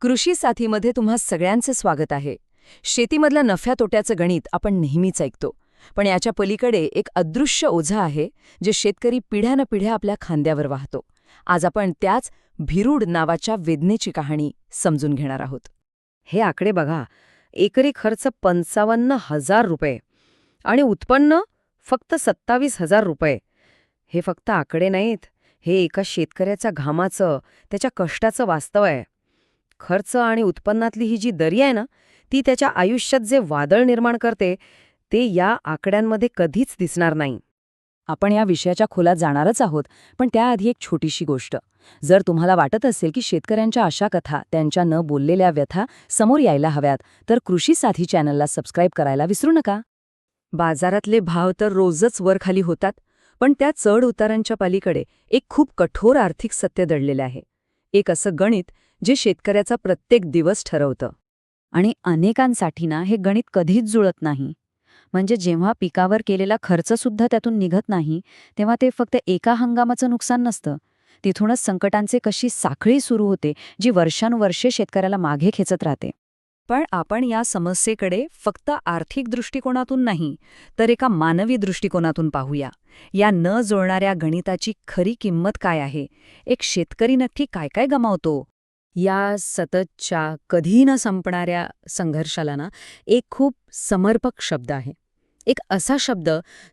कृषी साथीमध्ये तुम्हा सगळ्यांचे स्वागत आहे. शेतीमधलं नफ्या तोट्याचं गणित आपण नेहमीच ऐकतो, पण याच्या पलीकडे एक अदृश्य ओझं आहे जे शेतकरी पिढ्यानपिढ्या आपल्या खांद्यावर वाहतो. आज आपण त्याच भिरूड नावाच्या वेदनेची कहाणी समजून घेणार आहोत. हे आकडे बघा. एकरी खर्च 55,000 रुपये आणि उत्पन्न फक्त 27,000 रुपये. हे फक्त आकडे नाहीत, हे एका शेतकऱ्याच्या घामाचं, त्याच्या कष्टाचं वास्तव आहे. खर्च आणि उत्पन्नातली ही जी दरी आहे ना, ती त्याच्या आयुष्यात जे वादळ निर्माण करते ते या आकड्यांमध्ये कधीच दिसणार नाही. आपण या विषयाच्या खोलात जाणारच आहोत, पण त्याआधी एक छोटीशी गोष्ट. जर तुम्हाला वाटत असेल की शेतकऱ्यांच्या अशा कथा, त्यांच्या न बोललेल्या व्यथा समोर यायला हव्यात, तर कृषी साथी चॅनलला सबस्क्राईब करायला विसरू नका. बाजारातले भाव तर रोजच वरखाली होतात, पण त्या चढ उतारांच्या पलीकडे एक खूप कठोर आर्थिक सत्य दडलेलं आहे. एक असं गणित जे शेतकऱ्याचा प्रत्येक दिवस ठरवतं. आणि अनेकांसाठी ना हे गणित कधीच जुळत नाही. म्हणजे जेव्हा पिकावर केलेला खर्चसुद्धा त्यातून निघत नाही, तेव्हा ते फक्त एका हंगामाचं नुकसान नसतं. तिथूनच संकटांचे कशी साखळी सुरू होते, जी वर्षानुवर्षे शेतकऱ्याला मागे खेचत राहते. पण आपण या समस्येकडे फक्त आर्थिक दृष्टिकोनातून नाही, तर एका मानवी दृष्टिकोनातून पाहूया. या न जुळणाऱ्या गणिताची खरी किंमत काय आहे? एक शेतकरी नक्की काय काय गमावतो? या सततच्या, कधी न संपणाऱ्या संघर्षाला ना एक खूप समर्पक शब्द आहे. एक असा शब्द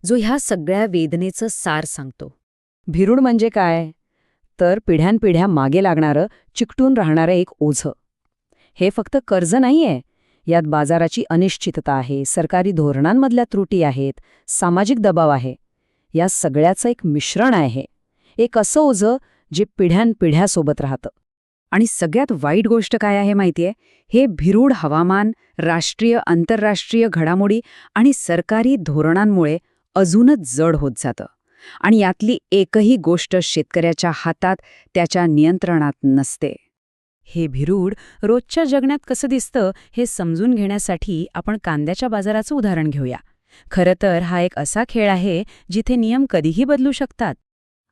जो ह्या सगळ्या वेदनेचं सार सांगतो. भिरूड म्हणजे काय? तर पिढ्यानपिढ्या मागे लागणारं, चिकटून राहणारं एक ओझं. हे फक्त कर्ज नाहीये. यात बाजाराची अनिश्चितता आहे, सरकारी धोरणांमधल्या त्रुटी आहेत, सामाजिक दबाव आहे. या सगळ्याचं एक मिश्रण आहे. एक असं ओझं जे पिढ्यानपिढ्यासोबत राहतं. आणि सगळ्यात वाईट गोष्ट काय आहे माहितीये? हे भिरूड हवामान, राष्ट्रीय आंतरराष्ट्रीय घडामोडी आणि सरकारी धोरणांमुळे अजूनच जड होत जातं. आणि यातली एकही गोष्ट शेतकऱ्याच्या हातात, त्याच्या नियंत्रणात नसते. हे भिरूड रोजच्या जगण्यात कसं दिसतं हे समजून घेण्यासाठी आपण कांद्याच्या बाजाराचं उदाहरण घेऊया. खरं तर हा एक असा खेळ आहे जिथे नियम कधीही बदलू शकतात.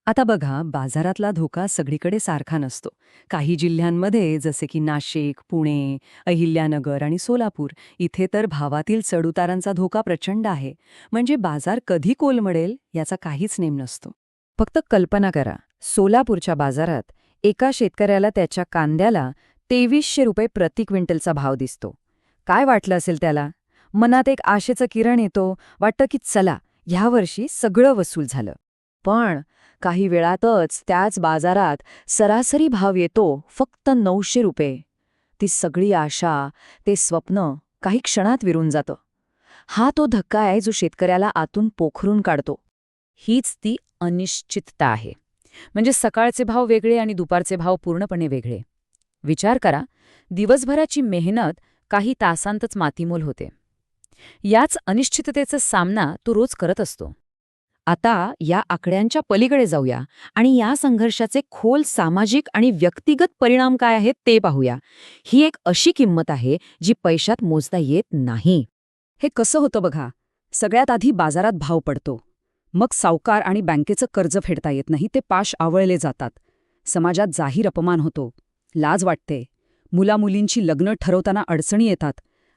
आता बघा, बाजारातला धोका सगळीकडे सारखा नसतो. काही जिल्ह्यांमध्ये जसे की नाशिक, पुणे, अहिल्यानगर आणि सोलापूर इथे तर भावातील चढउतारांचा धोका प्रचंड आहे. म्हणजे बाजार कधी कोलमडेल याचा काहीच नेम नसतो. फक्त कल्पना करा, सोलापूरच्या बाजारात एका शेतकऱ्याला त्याच्या कांद्याला 2300 रुपये प्रति क्विंटलचा भाव दिसतो. काय वाटलं असेल त्याला? मनात एक आशेचं किरण येतो. वाटतं की चला, ह्यावर्षी सगळं वसूल झालं. पण काही वेळातच त्याच बाजारात सरासरी भाव येतो फक्त 900 रुपये. ती सगळी आशा, ते स्वप्न काही क्षणात विरून जातं. हा तो धक्का आहे जो शेतकऱ्याला आतून पोखरून काढतो. हीच ती अनिश्चितता आहे. म्हणजे सकाळचे भाव वेगळे आणि दुपारचे भाव पूर्णपणे वेगळे. विचार करा, दिवसभराची मेहनत काही तासांतच मातीमोल होते. याच अनिश्चिततेचा सामना तो रोज करत असतो. आता या आकड्यांच्या पलीकडे जाऊया आणि या संघर्षाचे खोल सामाजिक आणि व्यक्तिगत परिणाम काय आहेत ते पाहूया. ही एक अशी किंमत आहे जी पैशात मोजता येत नाही. हे कसं होतं बघा. सगळ्यात आधी बाजारात भाव पडतो. मग सावकार आणि बँकेचं कर्ज फेडता येत नाही, ते पाश आवळले जातात. समाजात जाहीर अपमान होतो, लाज वाटते, मुलामुलींची लग्न ठरवताना अडचणी येतात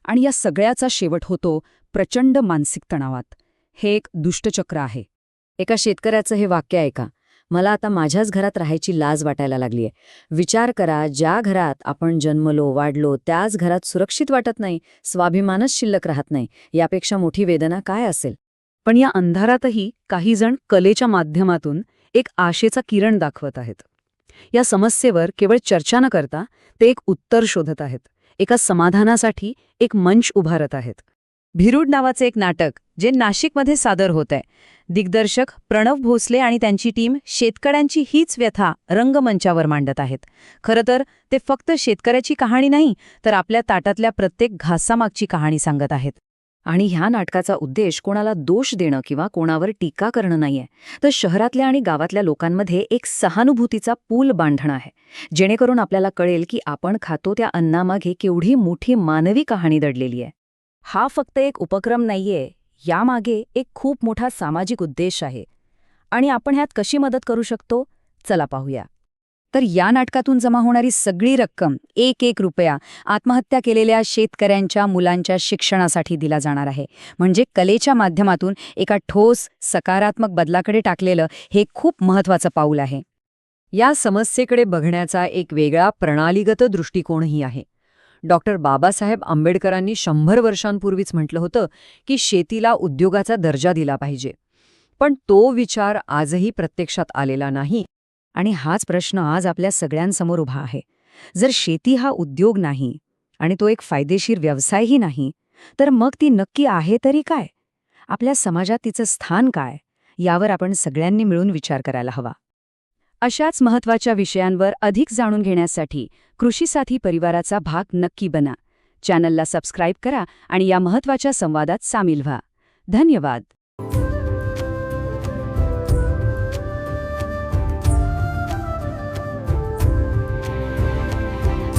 आणि या सगळ्याचा शेवट होतो प्रचंड मानसिक तणावात. हे एक दुष्टचक्र आहे. एका शेतकऱ्याचं हे वाक्य ऐका, मला आता माझ्याच घरात राहायची लाज वाटायला लागलीय. विचार करा, ज्या घरात आपण जन्मलो वाढलो त्याच घरात सुरक्षित वाटत नाही, स्वाभिमानच शिल्लक राहत नाही. यापेक्षा मोठी वेदना काय असेल? पण या अंधारातही काही जण कलेच्या माध्यमातून एक आशेचा किरण दाखवत आहेत. या समस्येवर केवळ चर्चा न करता ते एक उत्तर शोधत आहेत. एका समाधानासाठी एक मंच उभारत आहेत. भिरूड नावाचे एक नाटक जे नाशिकमध्ये सादर होत आहे. दिग्दर्शक प्रणव भोसले आणि त्यांची टीम शेतकऱ्यांची हीच व्यथा रंगमंचावर मांडत आहेत. खरं तर ते फक्त शेतकऱ्याची कहाणी नाही, तर आपल्या ताटातल्या प्रत्येक घासामागची कहाणी सांगत आहेत. आणि ह्या नाटकाचा उद्देश कोणाला दोष देणं किंवा कोणावर टीका करणं नाहीये, तर शहरातल्या आणि गावातल्या लोकांमध्ये एक सहानुभूतीचा पूल बांधणं आहे, जेणेकरून आपल्याला कळेल की आपण खातो त्या अन्नामागे केवढी मोठी मानवी कहाणी दडलेली आहे. हा फक्त एक उपक्रम नाहीये, यामागे एक खूप मोठा सामाजिक उद्देश आहे. आणि आपण ह्यात कशी मदत करू शकतो? चला पाहूया. तर या नाटकातून जमा होणारी सगळी रक्कम, एक रुपया, आत्महत्या केलेल्या शेतकऱ्यांच्या मुलांच्या शिक्षणासाठी दिला जाणार आहे. म्हणजे कलेच्या माध्यमातून एका ठोस, सकारात्मक बदलाकडे टाकलेलं हे खूप महत्वाचं पाऊल आहे. या समस्येकडे बघण्याचा एक वेगळा प्रणालीगत दृष्टिकोनही आहे. डॉक्टर बाबासाहेब आंबेडकरांनी 100 वर्षांपूर्वीच म्हटलं होतं की शेतीला उद्योगाचा दर्जा दिला पाहिजे. पण तो विचार आजही प्रत्यक्षात आलेला नाही. आणि हाच प्रश्न आज आपल्या सगळ्यांसमोर उभा आहे. जर शेती हा उद्योग नाही आणि तो एक फायदेशीर व्यवसायही नाही, तर मग ती नक्की आहे तरी काय? आपल्या समाजात तिचं स्थान काय? यावर आपण सगळ्यांनी मिळून विचार करायला हवा. अशाच महत्त्वाच्या विषयांवर अधिक जाणून घेण्यासाठी कृषी साथी परिवाराचा भाग नक्की बना. चॅनलला सबस्क्राईब करा आणि या महत्त्वाच्या संवादात सामील व्हा. धन्यवाद.